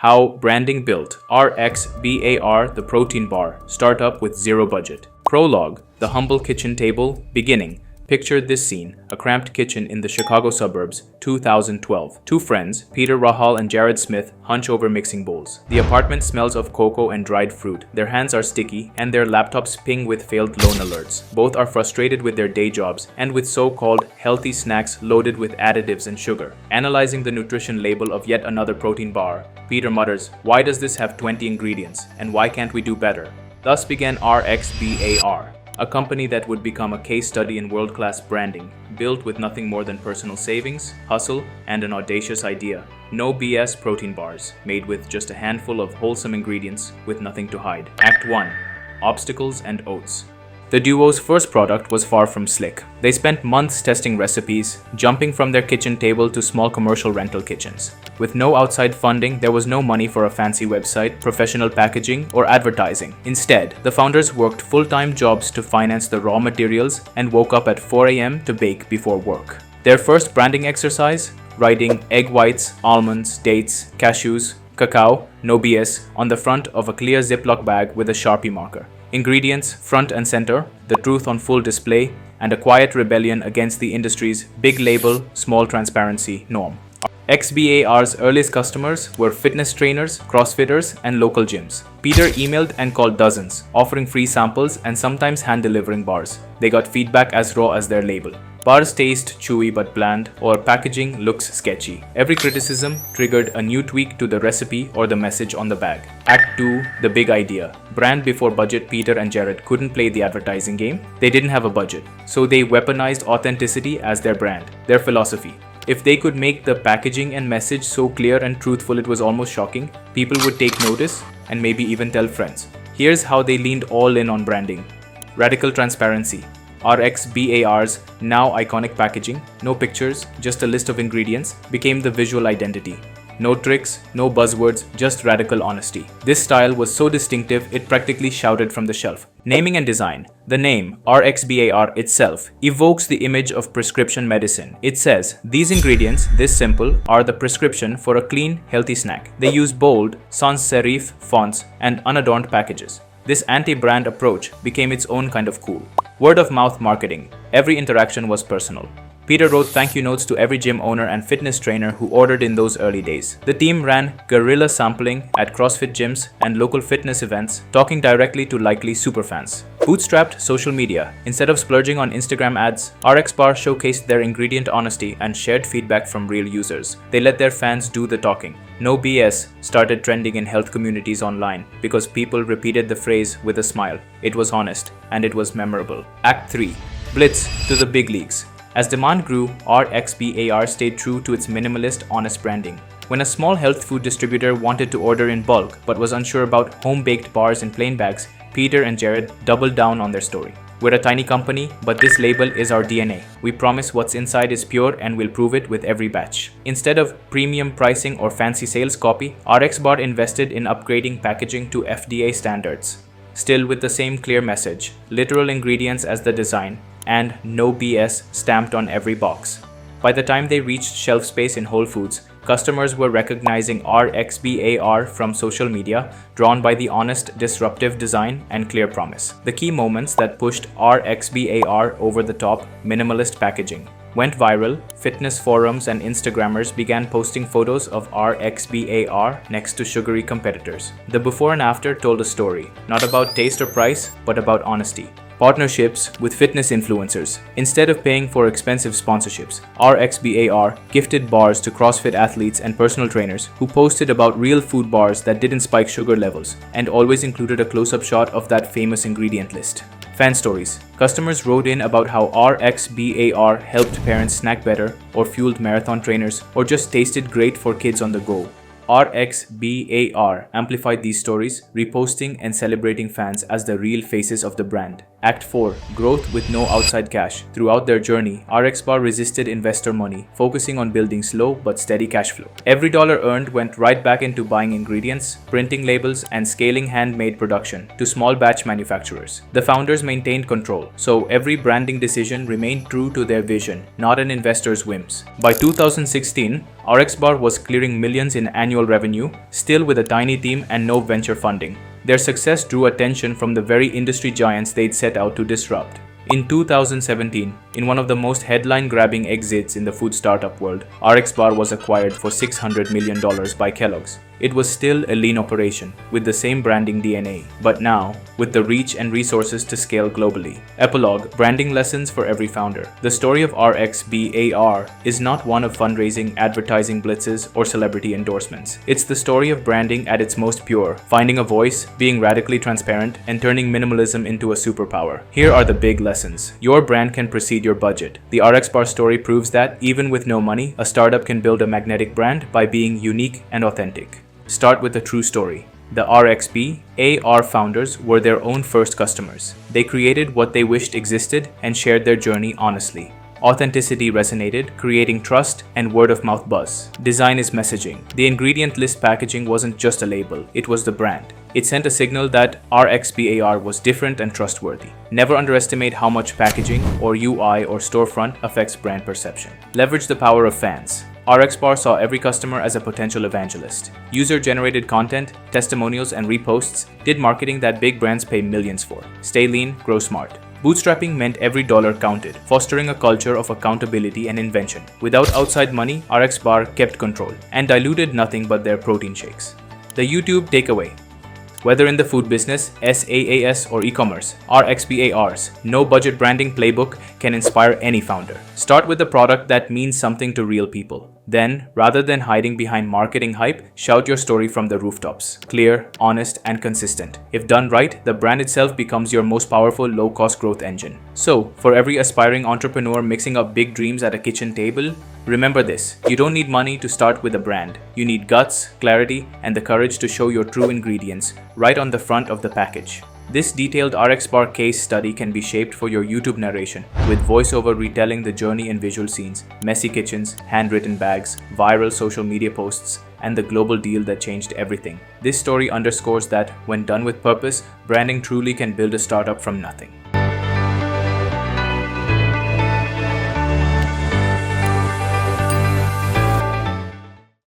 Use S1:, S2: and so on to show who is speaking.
S1: How branding built RXBAR, the protein bar, startup with zero budget. Prologue, the humble kitchen table, beginning. Picture this scene, a cramped kitchen in the Chicago suburbs, 2012. Two friends, Peter Rahal and Jared Smith, hunch over mixing bowls. The apartment smells of cocoa and dried fruit. Their hands are sticky, and their laptops ping with failed loan alerts. Both are frustrated with their day jobs and with so-called healthy snacks loaded with additives and sugar. Analyzing the nutrition label of yet another protein bar, Peter mutters, "Why does this have 20 ingredients, and why can't we do better?" Thus began RXBAR. A company that would become a case study in world-class branding, built with nothing more than personal savings, hustle, and an audacious idea. No BS protein bars, made with just a handful of wholesome ingredients with nothing to hide. Act 1. Obstacles and Oats. The duo's first product was far from slick. They spent months testing recipes, jumping from their kitchen table to small commercial rental kitchens. With no outside funding, there was no money for a fancy website, professional packaging, or advertising. Instead, the founders worked full-time jobs to finance the raw materials and woke up at 4 a.m. to bake before work. Their first branding exercise? Writing egg whites, almonds, dates, cashews, cacao, no BS, on the front of a clear Ziploc bag with a Sharpie marker. Ingredients front and center, the truth on full display, and a quiet rebellion against the industry's big label, small transparency norm. XBAR's earliest customers were fitness trainers, crossfitters, and local gyms. Peter emailed and called dozens, offering free samples and sometimes hand-delivering bars. They got feedback as raw as their label. Bars taste chewy but bland, or packaging looks sketchy. Every criticism triggered a new tweak to the recipe or the message on the bag. Act 2, the big idea. Brand before budget. Peter and Jared couldn't play the advertising game. They didn't have a budget, so they weaponized authenticity as their brand, their philosophy. If they could make the packaging and message so clear and truthful it was almost shocking, people would take notice and maybe even tell friends. Here's how they leaned all in on branding. Radical transparency. RXBAR's now iconic packaging, no pictures, just a list of ingredients, became the visual identity. No tricks, no buzzwords, just radical honesty. This style was so distinctive it practically shouted from the shelf. Naming and design. The name, RXBAR itself, evokes the image of prescription medicine. It says, these ingredients, this simple, are the prescription for a clean, healthy snack. They use bold, sans serif fonts and unadorned packages. This anti-brand approach became its own kind of cool. Word-of-mouth marketing. Every interaction was personal. Peter wrote thank you notes to every gym owner and fitness trainer who ordered in those early days. The team ran guerrilla sampling at CrossFit gyms and local fitness events, talking directly to likely superfans. Bootstrapped social media. Instead of splurging on Instagram ads, RXBAR showcased their ingredient honesty and shared feedback from real users. They let their fans do the talking. No BS started trending in health communities online because people repeated the phrase with a smile. It was honest and it was memorable. Act 3. Blitz to the big leagues. As demand grew, RXBAR stayed true to its minimalist, honest branding. When a small health food distributor wanted to order in bulk but was unsure about home-baked bars in plain bags, Peter and Jared doubled down on their story. We're a tiny company, but this label is our DNA. We promise what's inside is pure and we'll prove it with every batch. Instead of premium pricing or fancy sales copy, RXBAR invested in upgrading packaging to FDA standards. Still with the same clear message, literal ingredients as the design, and no BS stamped on every box. By the time they reached shelf space in Whole Foods, customers were recognizing RXBAR from social media, drawn by the honest, disruptive design and clear promise. The key moments that pushed RXBAR over the top: minimalist packaging. Went viral, fitness forums and Instagrammers began posting photos of RXBAR next to sugary competitors. The before and after told a story, not about taste or price, but about honesty. Partnerships with fitness influencers. Instead of paying for expensive sponsorships, RXBAR gifted bars to CrossFit athletes and personal trainers who posted about real food bars that didn't spike sugar levels and always included a close-up shot of that famous ingredient list. Fan stories. Customers wrote in about how RXBAR helped parents snack better, or fueled marathon trainers, or just tasted great for kids on the go. RXBAR amplified these stories, reposting and celebrating fans as the real faces of the brand. Act 4. Growth with no outside cash. Throughout their journey, RXBAR resisted investor money, focusing on building slow but steady cash flow. Every dollar earned went right back into buying ingredients, printing labels, and scaling handmade production to small batch manufacturers. The founders maintained control, so every branding decision remained true to their vision, not an investor's whims. By 2016, RXBAR was clearing millions in annual revenue, still with a tiny team and no venture funding. Their success drew attention from the very industry giants they'd set out to disrupt. In 2017, in one of the most headline-grabbing exits in the food startup world, RXBAR was acquired for $600 million by Kellogg's. It was still a lean operation, with the same branding DNA, but now, with the reach and resources to scale globally. Epilogue: Branding lessons for every founder. The story of RXBAR is not one of fundraising, advertising blitzes, or celebrity endorsements. It's the story of branding at its most pure, finding a voice, being radically transparent, and turning minimalism into a superpower. Here are the big lessons. Your brand can precede your budget. The RXBAR story proves that, even with no money, a startup can build a magnetic brand by being unique and authentic. Start with a true story. The RXBAR founders were their own first customers. They created what they wished existed and shared their journey honestly. Authenticity resonated, creating trust and word-of-mouth buzz. Design is messaging. The ingredient list packaging wasn't just a label, it was the brand. It sent a signal that RXBAR was different and trustworthy. Never underestimate how much packaging, or UI, or storefront affects brand perception. Leverage the power of fans. RXBAR saw every customer as a potential evangelist. User-generated content, testimonials, and reposts did marketing that big brands pay millions for. Stay lean, grow smart. Bootstrapping meant every dollar counted, fostering a culture of accountability and invention. Without outside money, RXBAR kept control and diluted nothing but their protein shakes. The YouTube takeaway. Whether in the food business, SaaS, or e-commerce, RXBAR's no-budget branding playbook can inspire any founder. Start with a product that means something to real people. Then, rather than hiding behind marketing hype, shout your story from the rooftops. Clear, honest, and consistent. If done right, the brand itself becomes your most powerful low-cost growth engine. So, for every aspiring entrepreneur mixing up big dreams at a kitchen table, remember this: you don't need money to start with a brand. You need guts, clarity, and the courage to show your true ingredients right on the front of the package. This detailed RXBAR case study can be shaped for your YouTube narration, with voiceover retelling the journey in visual scenes, messy kitchens, handwritten bags, viral social media posts, and the global deal that changed everything. This story underscores that, when done with purpose, branding truly can build a startup from nothing.